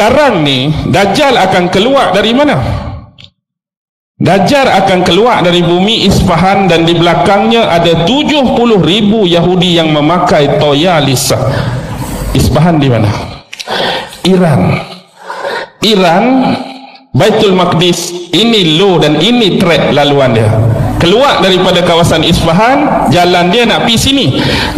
sekarang ni Dajjal akan keluar dari mana? Dajjal akan keluar dari bumi Isfahan, dan di belakangnya ada 70,000 Yahudi yang memakai toyalisa. Isfahan di mana? Iran, Baitul Maqdis. Ini low dan ini track laluan dia. Keluar daripada kawasan Isfahan, jalan dia nak pergi sini.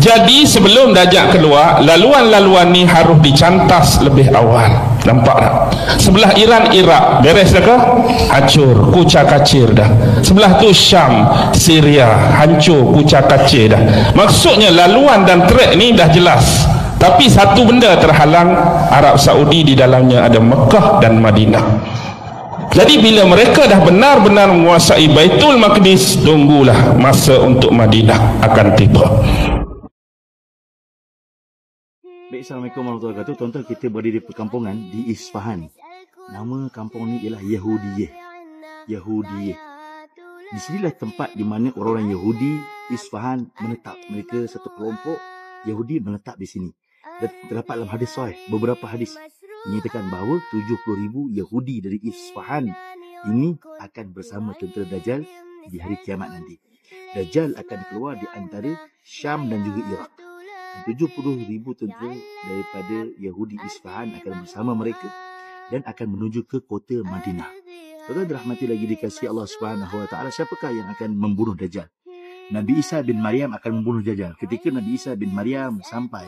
Jadi sebelum Dajjal keluar, laluan-laluan ni harus dicantas lebih awal. Nampak tak? Sebelah Iran, Iraq, beres dah ke? Hancur, kucak-kacir dah. Sebelah tu Syam, Syria, hancur, kucak-kacir dah. Maksudnya laluan dan trek ni dah jelas. Tapi satu benda terhalang, Arab Saudi di dalamnya ada Mekah dan Madinah. Jadi bila mereka dah benar-benar menguasai Baitul Maqdis, tunggulah masa untuk Madinah akan tiba. Baik, Assalamualaikum warahmatullahi wabarakatuh. Tuan-tuan, kita berada di perkampungan di Isfahan. Nama kampung ni ialah Yahudiyah. Di sinilah tempat di mana orang-orang Yahudi Isfahan menetap. Mereka satu kelompok Yahudi menetap di sini. Dan terdapat dalam hadis sahih, beberapa hadis menyatakan bahawa 70,000 Yahudi dari Isfahan ini akan bersama tentera Dajjal di hari kiamat nanti. Dajjal akan keluar di antara Syam dan juga Iraq. 70,000 tentera daripada Yahudi Isfahan akan bersama mereka dan akan menuju ke kota Madinah. Tuan-tuan dirahmati lagi dikasihi Allah Subhanahu Wa Taala, siapakah yang akan membunuh Dajjal? Nabi Isa bin Maryam akan membunuh Dajjal. Ketika Nabi Isa bin Maryam sampai,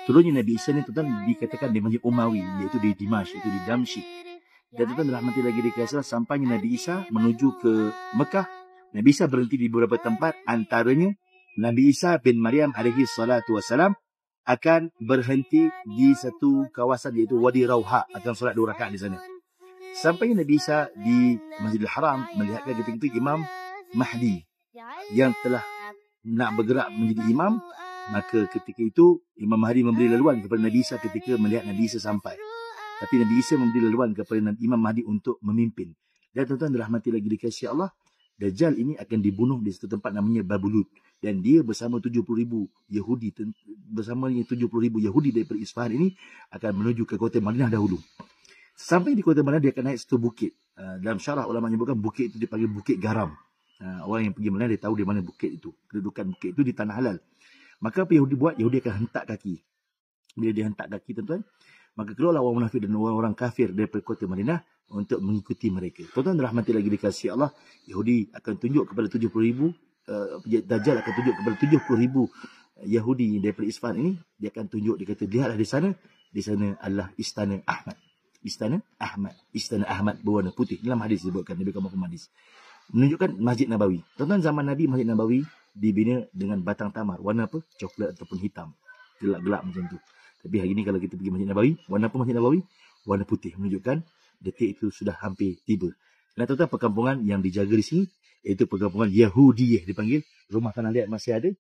turunnya Nabi Isa ni tuan-tuan dikatakan di Masjid Umawi, iaitu di Dimash, iaitu di Damsyik. Dan tuan-tuan dirahmati lagi dikasihi, sampainya Nabi Isa menuju ke Mekah, Nabi Isa berhenti di beberapa tempat, antaranya Nabi Isa bin Maryam alaihi salatu wassalam akan berhenti di satu kawasan iaitu Wadi Rauha, akan solat 2 rakaat di sana. Sampainya Nabi Isa di Masjidil Haram, melihatkan ketika itu Imam Mahdi yang telah nak bergerak menjadi imam. Maka ketika itu Imam Mahdi memberi laluan kepada Nabi Isa ketika melihat Nabi Isa sampai. Tapi Nabi Isa memberi laluan kepada Imam Mahdi untuk memimpin. Dan tuan-tuan dirahmati lagi dikasihi Allah, Dajjal ini akan dibunuh di satu tempat namanya Babulut. Dan dia bersama 70,000 Yahudi, bersamanya 70,000 Yahudi daripada Isfahan ini akan menuju ke kota Madinah dahulu. Sampai di kota Madinah, dia akan naik satu bukit. Dalam syarah ulama menyebutkan bukit itu dipanggil Bukit Garam. Orang yang pergi Madinah dia tahu di mana bukit itu. Kedudukan bukit itu di tanah halal. Maka apa Yahudi buat? Yahudi akan hentak kaki. Bila dia hentak kaki, tuan-tuan, maka keluarlah orang munafik dan orang-orang kafir daripada kota Madinah untuk mengikuti mereka. Tuan-tuan rahmati lagi dikasihi Allah, Yahudi akan tunjuk kepada 70,000, Dajjal akan tunjuk kepada 70,000 Yahudi daripada Isfahan ini. Dia akan tunjuk, dia kata, lihatlah di sana adalah Istana Ahmad. Istana Ahmad berwarna putih. Dalam hadis disebutkan, Nabi Muhammad hadis. Menunjukkan Masjid Nabawi. Tuan-tuan, zaman Nabi, Masjid Nabawi dibina dengan batang tamar. Warna apa? Coklat ataupun hitam. Gelap-gelap macam tu. Tapi hari ini kalau kita pergi Masjid Nabawi, warna apa Masjid Nabawi? Warna putih. Menunjukkan detik itu sudah hampir tiba. Dan tuan-tuan, perkampungan yang dijaga di sini, iaitu perkampungan Yahudiyah dipanggil. Rumah tanah liat masih ada.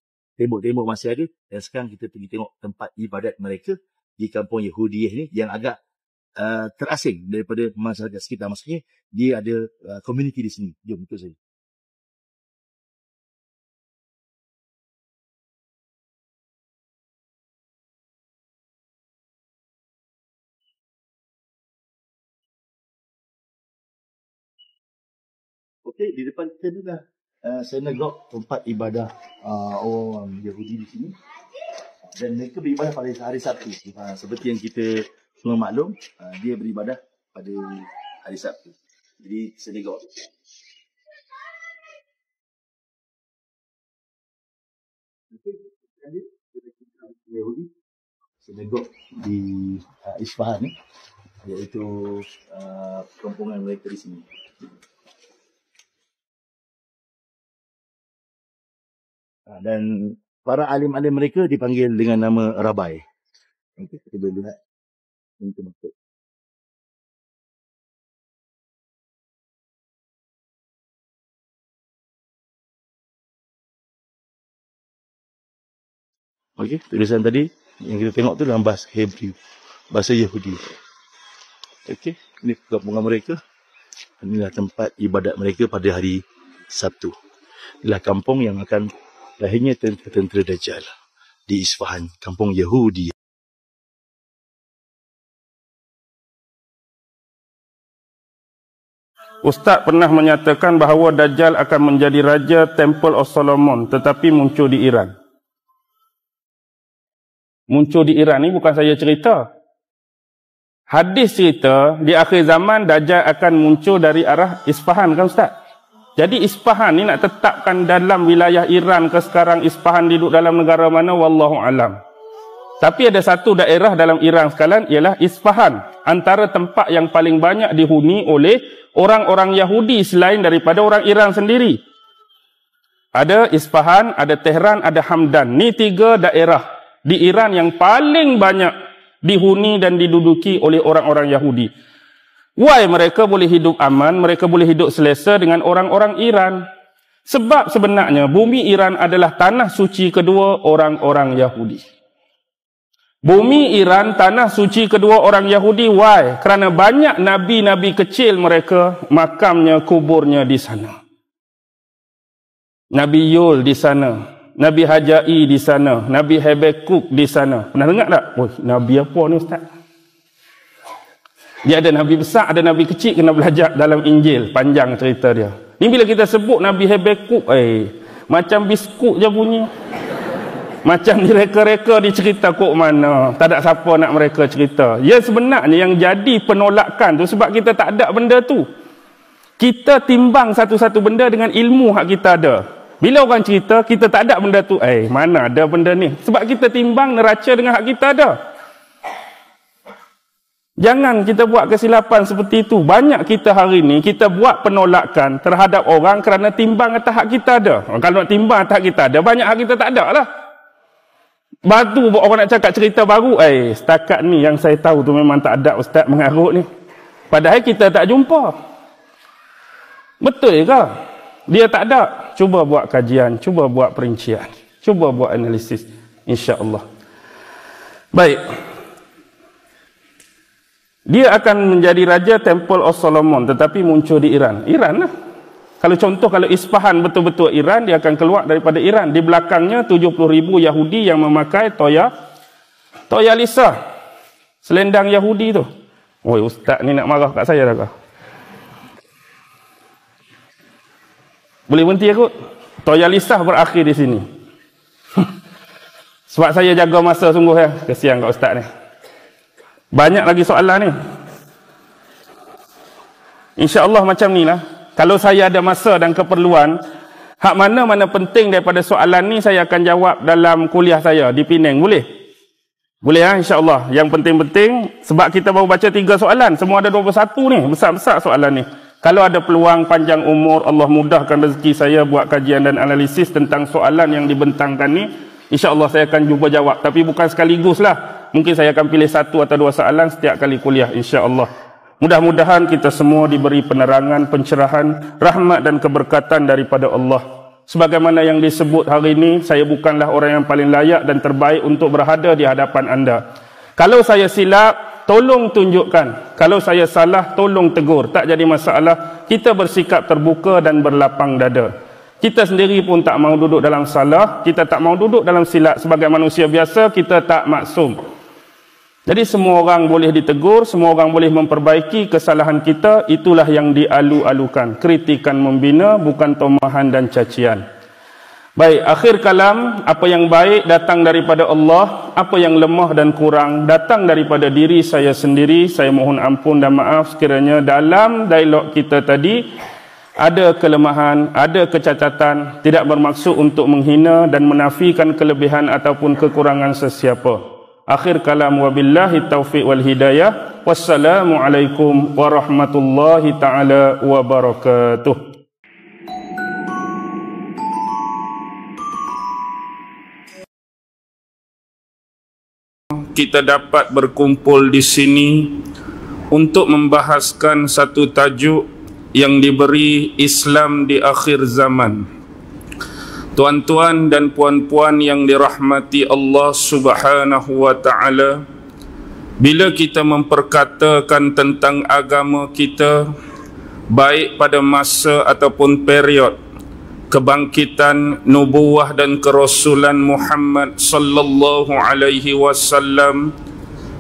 Tembok-tembok masih ada. Dan sekarang kita pergi tengok tempat ibadat mereka di kampung Yahudiyah ni yang agak terasing daripada masyarakat sekitar. Maksudnya, dia ada komuniti di sini. Jom ikut saya. Okey, di depan kita ni lah sinagog, tempat ibadah orang Yahudi di sini. Dan mereka beribadah pada hari Sabtu. Seperti yang kita semua maklum, dia beribadah pada hari Sabtu. Jadi sinagog. Okey, Yahudi sinagog di Isfahan ni, iaitu perkampungan mereka di sini. Dan para alim-alim mereka dipanggil dengan nama Rabai. Okey, kita boleh lihat pintu masuk. Okey, tulisan tadi yang kita tengok tu dalam bahasa Hebrew, bahasa Yahudi. Okey, ini perkampungan mereka. Inilah tempat ibadat mereka pada hari Sabtu. Inilah kampung yang akan lahirnya tentera Dajjal di Isfahan, kampung Yahudi. Ustaz pernah menyatakan bahawa Dajjal akan menjadi raja Temple of Solomon tetapi muncul di Iran. Muncul di Iran ni bukan saya cerita. Hadis cerita di akhir zaman Dajjal akan muncul dari arah Isfahan kan Ustaz? Jadi Isfahan ni nak tetapkan dalam wilayah Iran ke sekarang Isfahan duduk dalam negara mana wallahu alam. Tapi ada satu daerah dalam Iran sekarang ialah Isfahan, antara tempat yang paling banyak dihuni oleh orang-orang Yahudi selain daripada orang Iran sendiri. Ada Isfahan, ada Tehran, ada Hamdan. Ni 3 daerah di Iran yang paling banyak dihuni dan diduduki oleh orang-orang Yahudi. Why mereka boleh hidup aman, mereka boleh hidup selesa dengan orang-orang Iran? Sebab sebenarnya bumi Iran adalah tanah suci kedua orang-orang Yahudi. Bumi Iran tanah suci kedua orang Yahudi. Why? Kerana banyak nabi-nabi kecil mereka makamnya, kuburnya di sana. Nabi Yul di sana, Nabi Hajai di sana, Nabi Habakuk di sana. Pernah dengar tak? Oh, nabi apa ni Ustaz? Dia ada nabi besar, ada nabi kecil, kena belajar dalam Injil. Panjang cerita dia. Ni bila kita sebut Nabi Habakuk, macam biskut je bunyi. Macam direka-reka dicerita kok mana. Tak ada siapa nak mereka cerita. Ya sebenarnya yang jadi penolakan tu sebab kita tak ada benda tu. Kita timbang satu-satu benda dengan ilmu hak kita ada. Bila orang cerita kita tak ada benda tu, mana ada benda ni? Sebab kita timbang neraca dengan hak kita ada. Jangan kita buat kesilapan seperti itu. Banyak kita hari ni kita buat penolakan terhadap orang kerana timbang atas hak kita ada. Kalau nak timbang atas hak kita ada, banyak hak kita tak ada lah. Batu orang nak cakap cerita baru, setakat ni yang saya tahu tu memang tak ada ustaz mengarut ni. Padahal kita tak jumpa. Betul ke? Dia tak ada. Cuba buat kajian, cuba buat perincian, cuba buat analisis, insya-Allah. Baik. Dia akan menjadi raja Temple of Solomon tetapi muncul di Iran. Iran lah. Kalau contoh, kalau Isfahan betul-betul Iran, dia akan keluar daripada Iran. Di belakangnya 70,000 Yahudi yang memakai toya lisa. Selendang Yahudi tu. Oi, ustaz ni nak marah kat saya dah. Boleh berhenti aku? Toya lisa berakhir di sini. Sebab saya jaga masa sungguh ya. Kesian kat ustaz ni. Banyak lagi soalan ni. InsyaAllah macam ni lah. Kalau saya ada masa dan keperluan, hak mana-mana penting daripada soalan ni saya akan jawab dalam kuliah saya di Penang. Boleh? Boleh ya, insya-Allah. Yang penting-penting, sebab kita baru baca 3 soalan, semua ada 21 ni, besar-besar soalan ni. Kalau ada peluang panjang umur, Allah mudahkan rezeki saya buat kajian dan analisis tentang soalan yang dibentangkan ni, insya-Allah saya akan cuba jawab. Tapi bukan sekaligus lah. Mungkin saya akan pilih 1 atau 2 soalan setiap kali kuliah, insya-Allah. Mudah-mudahan kita semua diberi penerangan, pencerahan, rahmat dan keberkatan daripada Allah. Sebagaimana yang disebut hari ini, saya bukanlah orang yang paling layak dan terbaik untuk berada di hadapan anda. Kalau saya silap, tolong tunjukkan. Kalau saya salah, tolong tegur. Tak jadi masalah. Kita bersikap terbuka dan berlapang dada. Kita sendiri pun tak mau duduk dalam salah. Kita tak mau duduk dalam silap. Sebagai manusia biasa, kita tak maksum. Jadi semua orang boleh ditegur, semua orang boleh memperbaiki kesalahan kita. Itulah yang dialu-alukan. Kritikan membina, bukan tomahan dan cacian. Baik, akhir kalam, apa yang baik datang daripada Allah, apa yang lemah dan kurang datang daripada diri saya sendiri. Saya mohon ampun dan maaf sekiranya dalam dialog kita tadi ada kelemahan, ada kecacatan, tidak bermaksud untuk menghina dan menafikan kelebihan ataupun kekurangan sesiapa. Akhir kalam, wabillahi taufiq wal hidayah. Wassalamualaikum warahmatullahi ta'ala wabarakatuh. Kita dapat berkumpul di sini untuk membahaskan satu tajuk yang diberi Islam di akhir zaman. Tuan-tuan dan puan-puan yang dirahmati Allah Subhanahu wa ta'ala, bila kita memperkatakan tentang agama kita, baik pada masa ataupun period kebangkitan nubuwah dan kerasulan Muhammad sallallahu alaihi wasallam,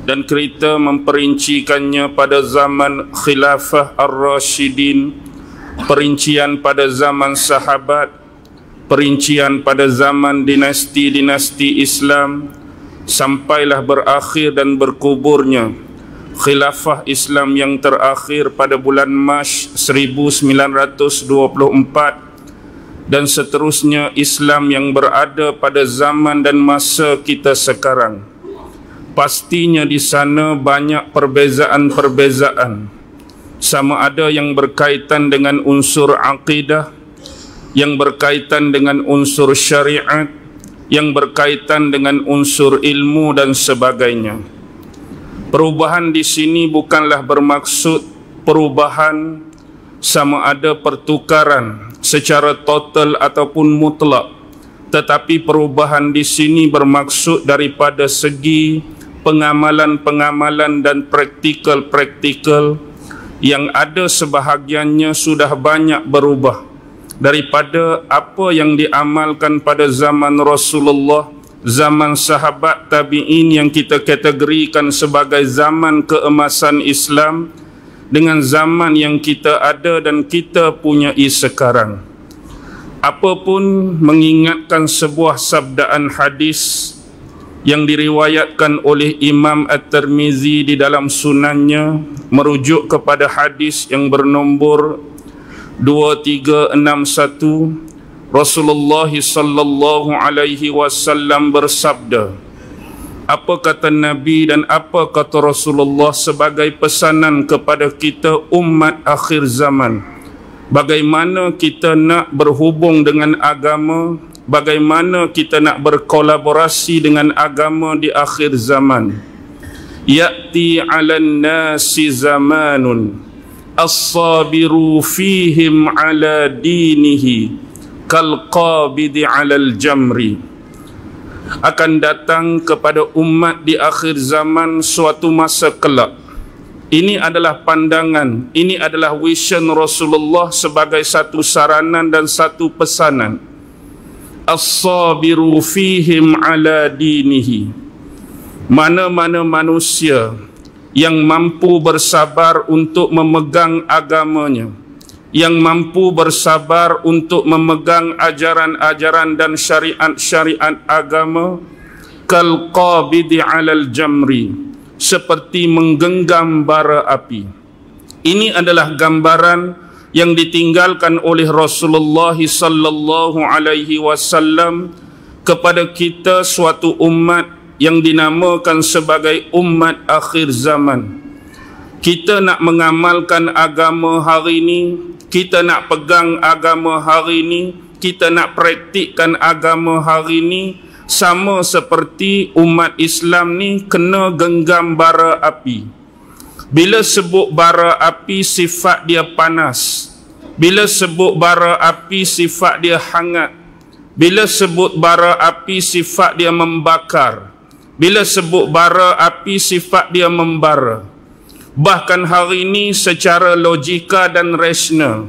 dan kita memperincikannya pada zaman Khilafah Ar-Rashidin, perincian pada zaman sahabat, perincian pada zaman dinasti-dinasti Islam, sampailah berakhir dan berkuburnya Khilafah Islam yang terakhir pada bulan Mac 1924, dan seterusnya Islam yang berada pada zaman dan masa kita sekarang. Pastinya di sana banyak perbezaan-perbezaan, sama ada yang berkaitan dengan unsur akidah, yang berkaitan dengan unsur syariat, yang berkaitan dengan unsur ilmu dan sebagainya. Perubahan di sini bukanlah bermaksud perubahan sama ada pertukaran secara total ataupun mutlak, tetapi perubahan di sini bermaksud daripada segi pengamalan-pengamalan dan praktikal-praktikal yang ada sebahagiannya sudah banyak berubah daripada apa yang diamalkan pada zaman Rasulullah, zaman sahabat tabi'in yang kita kategorikan sebagai zaman keemasan Islam, dengan zaman yang kita ada dan kita punyai sekarang. Apapun mengingatkan sebuah sabdaan hadis yang diriwayatkan oleh Imam At-Tirmizi di dalam sunannya, merujuk kepada hadis yang bernombor 2361. Rasulullah sallallahu alaihi wasallam bersabda, apa kata Nabi dan apa kata Rasulullah sebagai pesanan kepada kita umat akhir zaman, bagaimana kita nak berhubung dengan agama, bagaimana kita nak berkolaborasi dengan agama di akhir zaman. Ya'ti 'alan nasi zamanun as-sabiru fihim 'ala dinihi kal qabidi 'alal jamri. Akan datang kepada umat di akhir zaman suatu masa kelak. Ini adalah pandangan, ini adalah vision Rasulullah sebagai satu saranan dan satu pesanan. As-sabiru fihim 'ala dinihi. Mana-mana manusia yang mampu bersabar untuk memegang agamanya, yang mampu bersabar untuk memegang ajaran-ajaran dan syariat-syariat agama, kal qabidi 'alal jamri, seperti menggenggam bara api. Ini adalah gambaran yang ditinggalkan oleh Rasulullah sallallahu alaihi wasallam kepada kita, suatu umat yang dinamakan sebagai umat akhir zaman. Kita nak mengamalkan agama hari ini, kita nak pegang agama hari ini, kita nak praktikkan agama hari ini, sama seperti umat Islam ni kena genggam bara api. Bila sebut bara api, sifat dia panas. Bila sebut bara api, sifat dia hangat. Bila sebut bara api, sifat dia membakar. Bila sebut bara api, sifat dia membara. Bahkan hari ini secara logika dan rasional,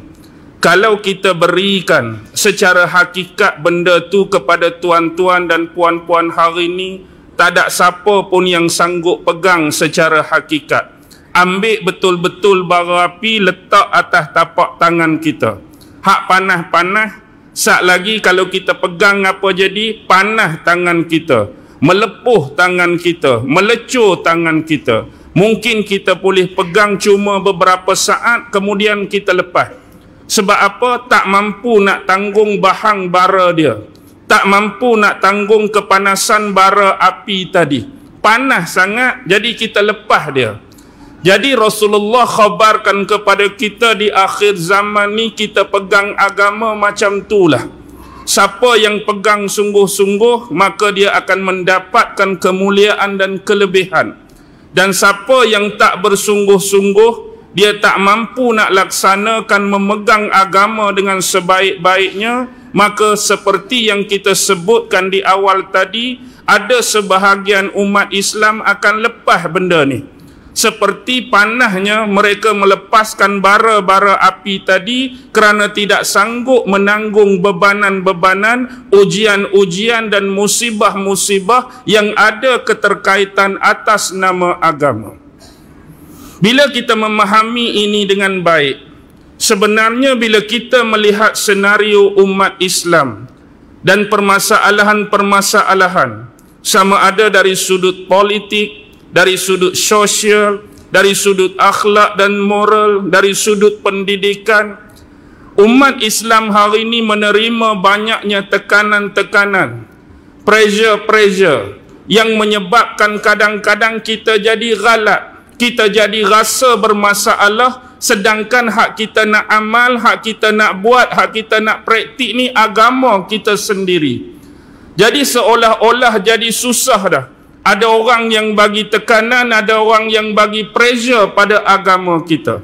kalau kita berikan secara hakikat benda tu kepada tuan-tuan dan puan-puan hari ini, tak ada siapa pun yang sanggup pegang secara hakikat. Ambil betul-betul bara api, letak atas tapak tangan kita. Hak panas-panas, sat lagi kalau kita pegang apa jadi? Panas tangan kita, melepuh tangan kita, melecur tangan kita. Mungkin kita boleh pegang cuma beberapa saat, kemudian kita lepas. Sebab apa? Tak mampu nak tanggung bahang bara dia, tak mampu nak tanggung kepanasan bara api tadi. Panas sangat, jadi kita lepas dia. Jadi Rasulullah khabarkan kepada kita di akhir zaman ni kita pegang agama macam itulah. Siapa yang pegang sungguh-sungguh, maka dia akan mendapatkan kemuliaan dan kelebihan. Dan siapa yang tak bersungguh-sungguh, dia tak mampu nak laksanakan memegang agama dengan sebaik-baiknya, maka seperti yang kita sebutkan di awal tadi, ada sebahagian umat Islam akan lepas benda ni. Seperti panahnya mereka melepas melepaskan bara-bara api tadi kerana tidak sanggup menanggung bebanan-bebanan, ujian-ujian dan musibah-musibah yang ada keterkaitan atas nama agama. Bila kita memahami ini dengan baik, sebenarnya bila kita melihat senario umat Islam dan permasalahan-permasalahan, sama ada dari sudut politik, dari sudut sosial, dari sudut akhlak dan moral, dari sudut pendidikan, umat Islam hari ini menerima banyaknya tekanan-tekanan, pressure-pressure yang menyebabkan kadang-kadang kita jadi ghalat, kita jadi rasa bermasalah, sedangkan hak kita nak amal, hak kita nak buat, hak kita nak praktik ni agama kita sendiri. Jadi seolah-olah jadi susah dah. Ada orang yang bagi tekanan, ada orang yang bagi pressure pada agama kita.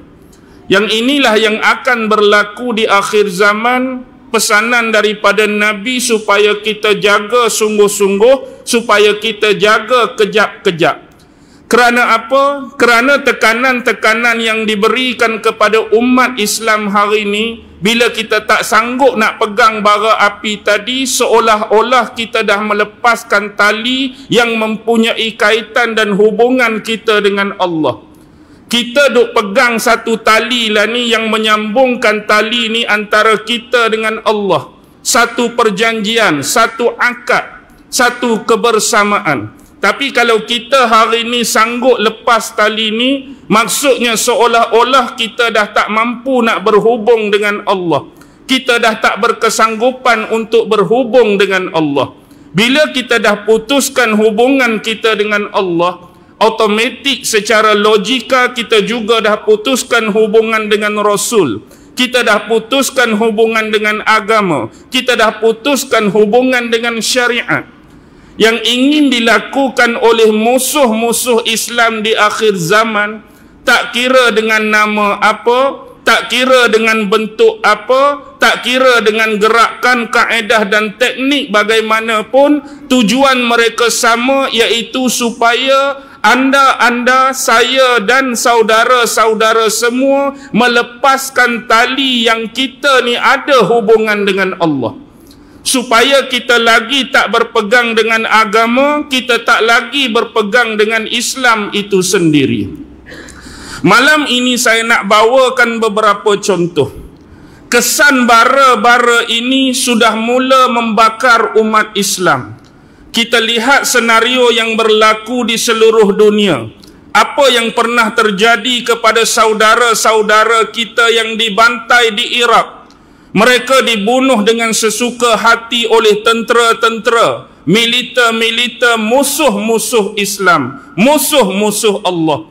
Yang inilah yang akan berlaku di akhir zaman. Pesanan daripada Nabi supaya kita jaga sungguh-sungguh, supaya kita jaga kejap-kejap. Kerana apa? Kerana tekanan-tekanan yang diberikan kepada umat Islam hari ini, bila kita tak sanggup nak pegang bara api tadi, seolah-olah kita dah melepaskan tali yang mempunyai kaitan dan hubungan kita dengan Allah. Kita duk pegang satu tali lah ni yang menyambungkan tali ni antara kita dengan Allah. Satu perjanjian, satu akad, satu kebersamaan. Tapi kalau kita hari ini sanggup lepas tali ni, maksudnya seolah-olah kita dah tak mampu nak berhubung dengan Allah. Kita dah tak berkesanggupan untuk berhubung dengan Allah. Bila kita dah putuskan hubungan kita dengan Allah, automatik secara logika kita juga dah putuskan hubungan dengan Rasul. Kita dah putuskan hubungan dengan agama. Kita dah putuskan hubungan dengan syariat. Yang ingin dilakukan oleh musuh-musuh Islam di akhir zaman, tak kira dengan nama apa, tak kira dengan bentuk apa, tak kira dengan gerakan, kaedah dan teknik bagaimanapun, tujuan mereka sama, iaitu supaya anda, saya dan saudara-saudara semua melepaskan tali yang kita ni ada hubungan dengan Allah. Supaya kita lagi tak berpegang dengan agama, kita tak lagi berpegang dengan Islam itu sendiri. Malam ini saya nak bawakan beberapa contoh. Kesan bara-bara ini sudah mula membakar umat Islam. Kita lihat senario yang berlaku di seluruh dunia. Apa yang pernah terjadi kepada saudara-saudara kita yang dibantai di Iraq. Mereka dibunuh dengan sesuka hati oleh tentera-tentera, militer-militer, musuh-musuh Islam, musuh-musuh Allah.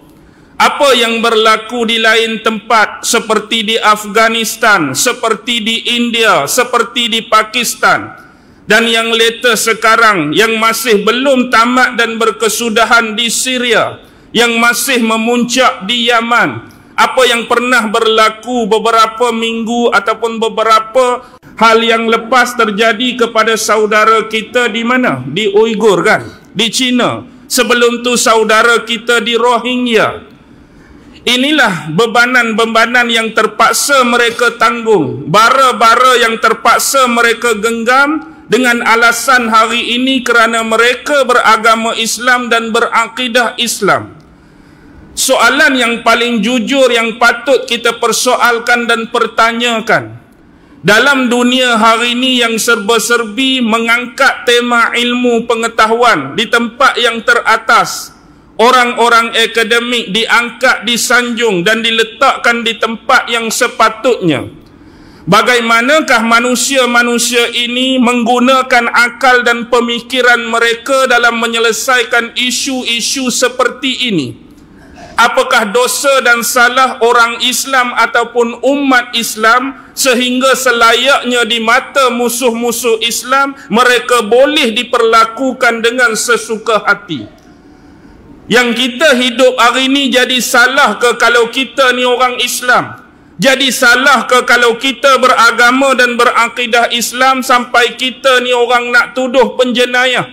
Apa yang berlaku di lain tempat seperti di Afghanistan, seperti di India, seperti di Pakistan, dan yang latest sekarang yang masih belum tamat dan berkesudahan di Syria, yang masih memuncak di Yaman. Apa yang pernah berlaku beberapa minggu ataupun beberapa hal yang lepas terjadi kepada saudara kita di mana? Di Uyghur kan? Di China. Sebelum tu saudara kita di Rohingya. Inilah bebanan-bebanan yang terpaksa mereka tanggung. Bara-bara yang terpaksa mereka genggam dengan alasan hari ini kerana mereka beragama Islam dan berakidah Islam. Soalan yang paling jujur yang patut kita persoalkan dan pertanyakan, dalam dunia hari ini yang serba-serbi mengangkat tema ilmu pengetahuan di tempat yang teratas, orang-orang akademik diangkat, disanjung dan diletakkan di tempat yang sepatutnya. Bagaimanakah manusia-manusia ini menggunakan akal dan pemikiran mereka dalam menyelesaikan isu-isu seperti ini? Apakah dosa dan salah orang Islam ataupun umat Islam sehingga selayaknya di mata musuh-musuh Islam mereka boleh diperlakukan dengan sesuka hati? Yang kita hidup hari ini jadi salah ke kalau kita ni orang Islam? Jadi salah ke kalau kita beragama dan berakidah Islam sampai kita ni orang nak tuduh penjenayah?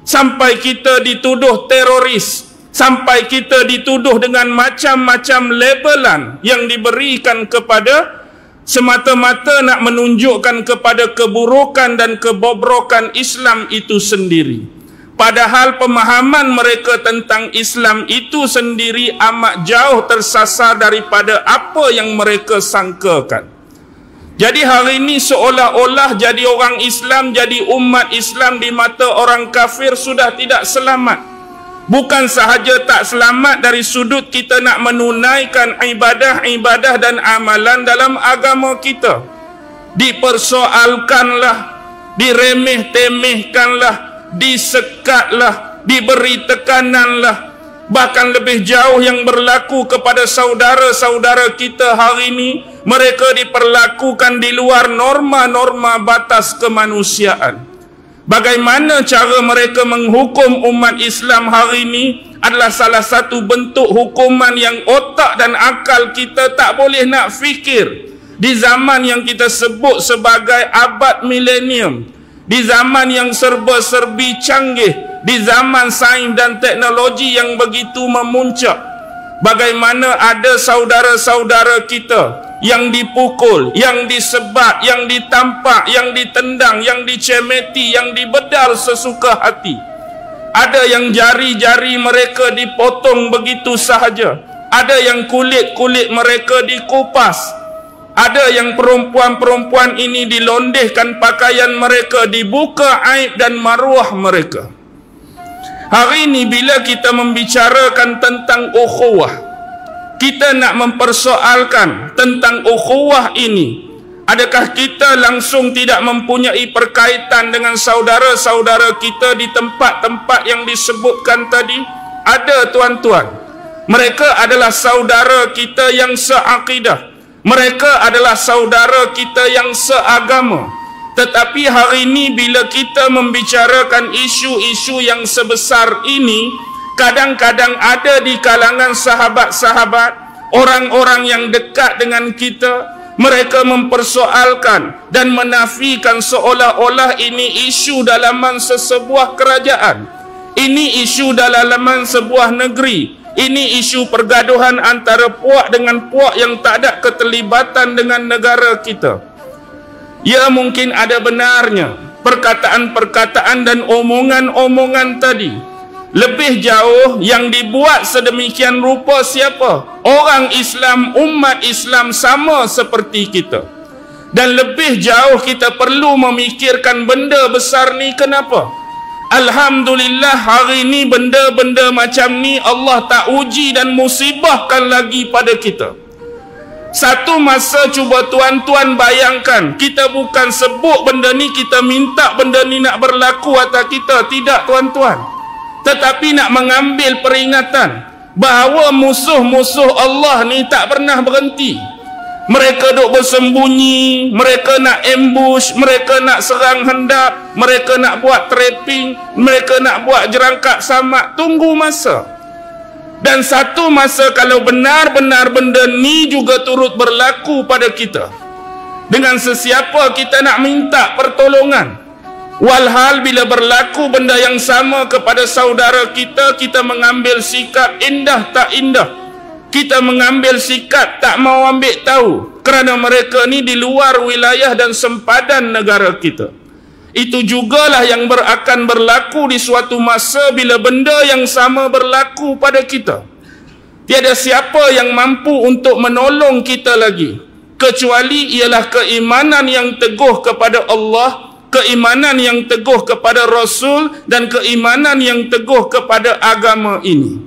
Sampai kita dituduh teroris? Sampai kita dituduh dengan macam-macam labelan yang diberikan kepada semata-mata nak menunjukkan kepada keburukan dan kebobrokan Islam itu sendiri. Padahal pemahaman mereka tentang Islam itu sendiri amat jauh tersasar daripada apa yang mereka sangkakan. Jadi hari ini seolah-olah jadi orang Islam, jadi umat Islam di mata orang kafir sudah tidak selamat. Bukan sahaja tak selamat dari sudut kita nak menunaikan ibadah-ibadah dan amalan dalam agama kita. Dipersoalkanlah, diremeh-temehkanlah, disekatlah, diberi tekananlah. Bahkan lebih jauh yang berlaku kepada saudara-saudara kita hari ini, mereka diperlakukan di luar norma-norma batas kemanusiaan. Bagaimana cara mereka menghukum umat Islam hari ini adalah salah satu bentuk hukuman yang otak dan akal kita tak boleh nak fikir. Di zaman yang kita sebut sebagai abad milenium, di zaman yang serba-serbi canggih, di zaman sains dan teknologi yang begitu memuncak, bagaimana ada saudara-saudara kita yang dipukul, yang disebat, yang ditampak, yang ditendang, yang dicemeti, yang dibedal sesuka hati. Ada yang jari-jari mereka dipotong begitu sahaja. Ada yang kulit-kulit mereka dikupas. Ada yang perempuan-perempuan ini dilondehkan pakaian mereka, dibuka aib dan maruah mereka. Hari ini bila kita membicarakan tentang ukhuwah, kita nak mempersoalkan tentang ukhuwah ini, adakah kita langsung tidak mempunyai perkaitan dengan saudara-saudara kita di tempat-tempat yang disebutkan tadi? Ada, tuan-tuan. Mereka adalah saudara kita yang seakidah. Mereka adalah saudara kita yang seagama. Tetapi hari ini bila kita membicarakan isu-isu yang sebesar ini, kadang-kadang ada di kalangan sahabat-sahabat, orang-orang yang dekat dengan kita, mereka mempersoalkan dan menafikan seolah-olah ini isu dalaman sesebuah kerajaan. Ini isu dalaman sebuah negeri. Ini isu pergaduhan antara puak dengan puak yang tak ada keterlibatan dengan negara kita. Ya, mungkin ada benarnya perkataan-perkataan dan omongan-omongan tadi. Lebih jauh yang dibuat sedemikian rupa siapa? Orang Islam, umat Islam sama seperti kita. Dan lebih jauh kita perlu memikirkan benda besar ni kenapa? Alhamdulillah hari ini benda-benda macam ni Allah tak uji dan musibahkan lagi pada kita. Satu masa cuba tuan-tuan bayangkan, kita bukan sebut benda ni, kita minta benda ni nak berlaku atas kita. Tidak, tuan-tuan. Tetapi nak mengambil peringatan bahawa musuh-musuh Allah ni tak pernah berhenti. Mereka duk bersembunyi, mereka nak ambush, mereka nak serang hendap, mereka nak buat trapping, mereka nak buat jerangkak samak. Tunggu masa. Dan satu masa kalau benar-benar benda ni juga turut berlaku pada kita, dengan sesiapa kita nak minta pertolongan. Walhal bila berlaku benda yang sama kepada saudara kita, kita mengambil sikap indah tak indah. Kita mengambil sikap tak mau ambil tahu kerana mereka ni di luar wilayah dan sempadan negara kita. Itu jugalah yang akan berlaku di suatu masa bila benda yang sama berlaku pada kita. Tiada siapa yang mampu untuk menolong kita lagi, kecuali ialah keimanan yang teguh kepada Allah, keimanan yang teguh kepada Rasul, dan keimanan yang teguh kepada agama ini.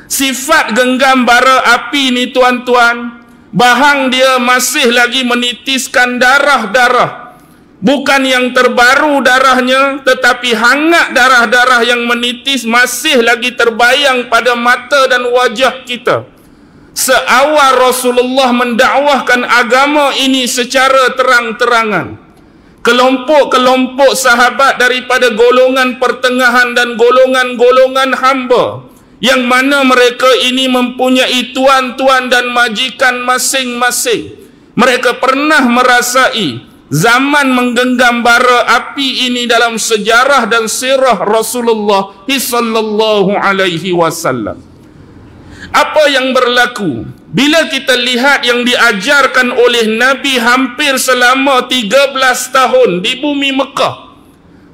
Sifat genggam bara api ni, tuan-tuan, bahang dia masih lagi menitiskan darah-darah. Bukan yang terbaru darahnya, tetapi hangat darah-darah yang menitis masih lagi terbayang pada mata dan wajah kita. Seawal Rasulullah mendakwahkan agama ini secara terang-terangan, kelompok-kelompok sahabat daripada golongan pertengahan dan golongan-golongan hamba, yang mana mereka ini mempunyai tuan-tuan dan majikan masing-masing, mereka pernah merasai zaman menggenggam bara api ini dalam sejarah dan sirah Rasulullah sallallahu alaihi wasallam. Apa yang berlaku bila kita lihat yang diajarkan oleh Nabi hampir selama 13 tahun di bumi Mekah?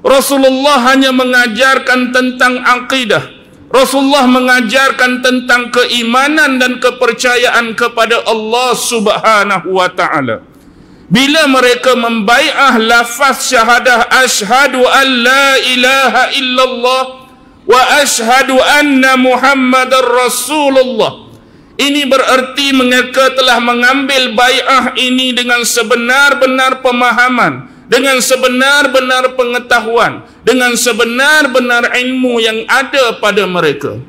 Rasulullah hanya mengajarkan tentang akidah. Rasulullah mengajarkan tentang keimanan dan kepercayaan kepada Allah Subhanahu wa taala. Bila mereka membai'ah lafaz syahadah asyhadu an la ilaha illallah wa asyhadu anna Muhammadar Rasulullah, ini bererti mereka telah mengambil bai'ah ini dengan sebenar-benar pemahaman, dengan sebenar-benar pengetahuan, dengan sebenar-benar ilmu yang ada pada mereka.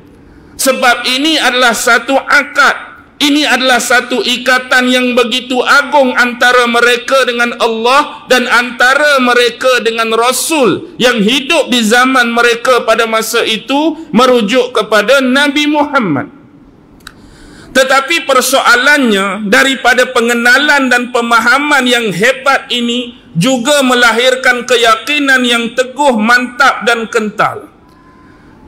Sebab ini adalah satu akad, ini adalah satu ikatan yang begitu agung antara mereka dengan Allah dan antara mereka dengan Rasul yang hidup di zaman mereka pada masa itu, merujuk kepada Nabi Muhammad. Tetapi persoalannya, daripada pengenalan dan pemahaman yang hebat ini juga melahirkan keyakinan yang teguh, mantap dan kental.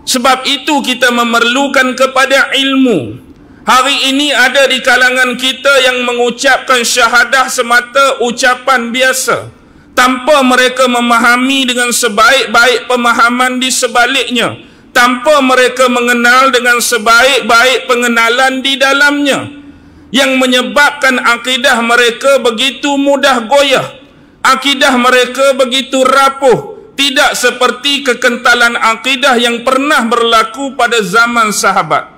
Sebab itu kita memerlukan kepada ilmu. Hari ini ada di kalangan kita yang mengucapkan syahadah semata ucapan biasa, tanpa mereka memahami dengan sebaik-baik pemahaman di sebaliknya, tanpa mereka mengenal dengan sebaik-baik pengenalan di dalamnya, yang menyebabkan akidah mereka begitu mudah goyah, akidah mereka begitu rapuh, tidak seperti kekentalan akidah yang pernah berlaku pada zaman sahabat.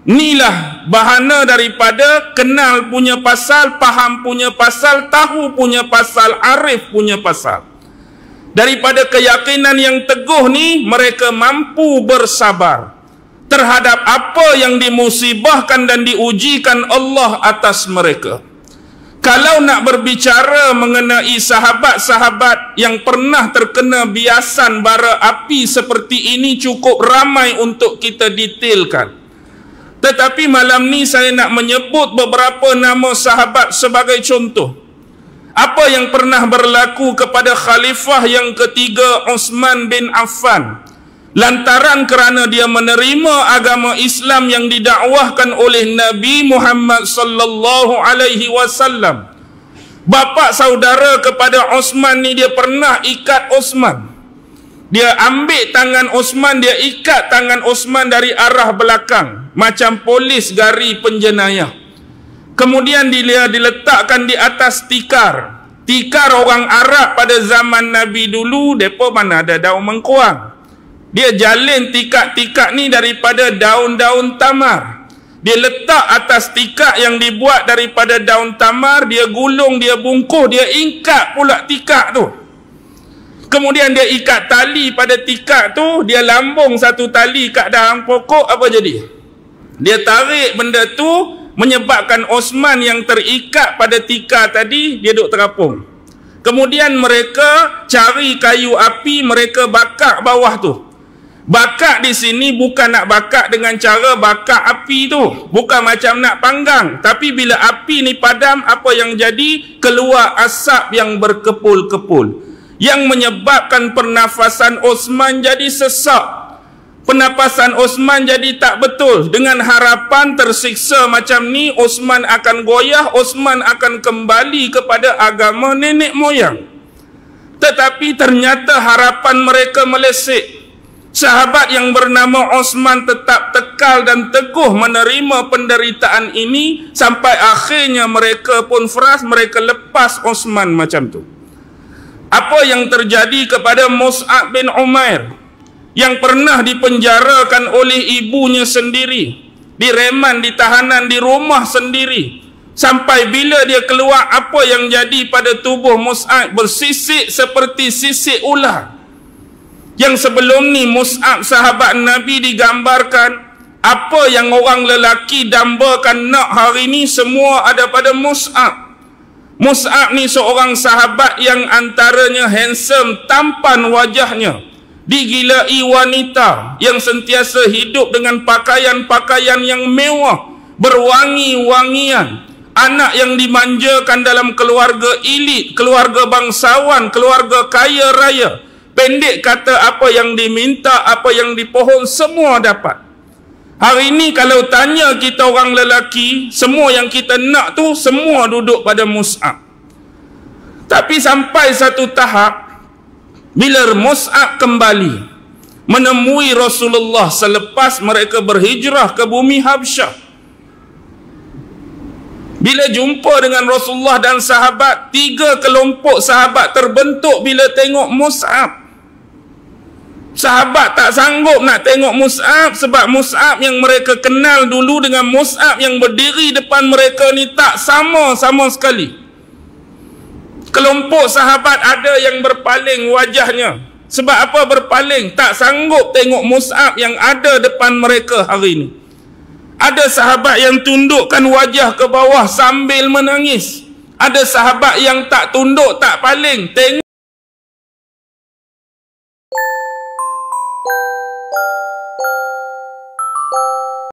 Inilah bahana daripada kenal punya pasal, faham punya pasal, tahu punya pasal, arif punya pasal. Daripada keyakinan yang teguh ni, mereka mampu bersabar terhadap apa yang dimusibahkan dan diujikan Allah atas mereka. Kalau nak berbicara mengenai sahabat-sahabat yang pernah terkena biasan bara api seperti ini, cukup ramai untuk kita detailkan. Tetapi malam ni saya nak menyebut beberapa nama sahabat sebagai contoh. Apa yang pernah berlaku kepada khalifah yang ketiga, Uthman bin Affan, lantaran kerana dia menerima agama Islam yang didakwahkan oleh Nabi Muhammad sallallahu alaihi wasallam. Bapa saudara kepada Uthman ni, dia pernah ikat Uthman. Dia ambil tangan Uthman, dia ikat tangan Uthman dari arah belakang, macam polis gari penjenayah. Kemudian dia diletakkan di atas tikar. Tikar orang Arab pada zaman Nabi dulu, mereka mana ada daun mengkuang. Dia jalin tikar-tikar ni daripada daun-daun tamar. Dia letak atas tikar yang dibuat daripada daun tamar, dia gulung, dia bungkus, dia ikat pula tikar tu. Kemudian dia ikat tali pada tikar tu, dia lambung satu tali kat dalam pokok, apa jadi? Dia tarik benda tu, menyebabkan Uthman yang terikat pada tikar tadi, dia duduk terapung. Kemudian mereka cari kayu api, mereka bakar bawah tu. Bakar di sini bukan nak bakar dengan cara bakar api tu, bukan macam nak panggang. Tapi bila api ni padam, apa yang jadi? Keluar asap yang berkepul-kepul, yang menyebabkan pernafasan Uthman jadi sesak. Pernafasan Uthman jadi tak betul. Dengan harapan tersiksa macam ni, Uthman akan goyah, Uthman akan kembali kepada agama nenek moyang. Tetapi ternyata harapan mereka meleset. Sahabat yang bernama Uthman tetap tekal dan teguh menerima penderitaan ini, sampai akhirnya mereka pun frus, mereka lepas Uthman macam tu. Apa yang terjadi kepada Mus'ab bin Umair yang pernah dipenjarakan oleh ibunya sendiri, direman, ditahanan di rumah sendiri, sampai bila dia keluar, apa yang jadi pada tubuh Mus'ab? Bersisik seperti sisik ular. Yang sebelum ni Mus'ab sahabat Nabi digambarkan, apa yang orang lelaki dambakan nak hari ni semua ada pada Mus'ab. Mus'ab ni seorang sahabat yang antaranya handsome, tampan wajahnya, digilai wanita yang sentiasa hidup dengan pakaian-pakaian yang mewah, berwangi-wangian. anak yang dimanjakan dalam keluarga elit, keluarga bangsawan, keluarga kaya raya. Pendek kata, apa yang diminta, apa yang dipohon, semua dapat. Hari ini kalau tanya kita orang lelaki, semua yang kita nak tu semua duduk pada Mus'ab. Tapi sampai satu tahap, bila Mus'ab kembali menemui Rasulullah selepas mereka berhijrah ke bumi Habsyah, bila jumpa dengan Rasulullah dan sahabat, 3 kelompok sahabat terbentuk bila tengok Mus'ab. Sahabat tak sanggup nak tengok Mus'ab, sebab Mus'ab yang mereka kenal dulu dengan Mus'ab yang berdiri depan mereka ni tak sama sekali. Kelompok sahabat ada yang berpaling wajahnya. Sebab apa berpaling? Tak sanggup tengok Mus'ab yang ada depan mereka hari ini. Ada sahabat yang tundukkan wajah ke bawah sambil menangis. Ada sahabat yang tak tunduk, tak paling, tengok